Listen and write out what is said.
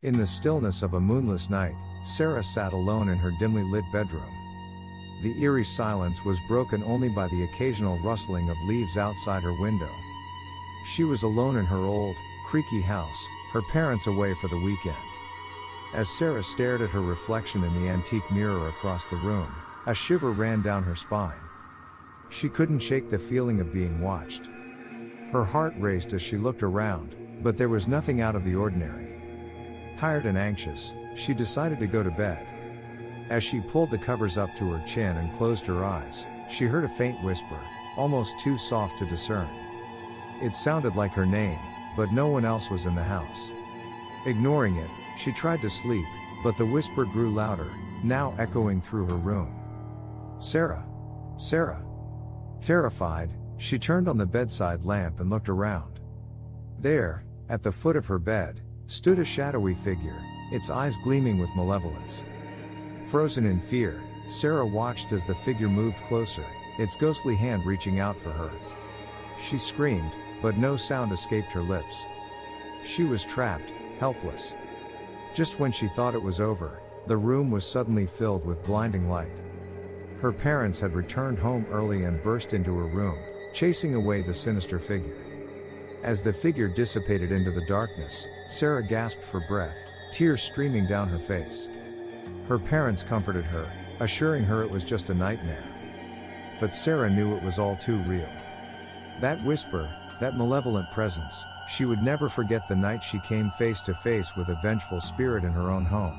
In the stillness of a moonless night, Sarah sat alone in her dimly lit bedroom. The eerie silence was broken only by the occasional rustling of leaves outside her window. She was alone in her old, creaky house, her parents away for the weekend. As Sarah stared at her reflection in the antique mirror across the room, a shiver ran down her spine. She couldn't shake the feeling of being watched. Her heart raced as she looked around, but there was nothing out of the ordinary. Tired and anxious, she decided to go to bed. As she pulled the covers up to her chin and closed her eyes, she heard a faint whisper, almost too soft to discern. It sounded like her name, but no one else was in the house. Ignoring it, she tried to sleep, but the whisper grew louder, now echoing through her room. "Sarah! Sarah!" Terrified, she turned on the bedside lamp and looked around. There, at the foot of her bed, stood a shadowy figure, its eyes gleaming with malevolence. Frozen in fear, Sarah watched as the figure moved closer, its ghostly hand reaching out for her. She screamed, but no sound escaped her lips. She was trapped, helpless. Just when she thought it was over, the room was suddenly filled with blinding light. Her parents had returned home early and burst into her room, chasing away the sinister figure. As the figure dissipated into the darkness, Sarah gasped for breath, tears streaming down her face. Her parents comforted her, assuring her it was just a nightmare. But Sarah knew it was all too real. That whisper, that malevolent presence, she would never forget the night she came face to face with a vengeful spirit in her own home.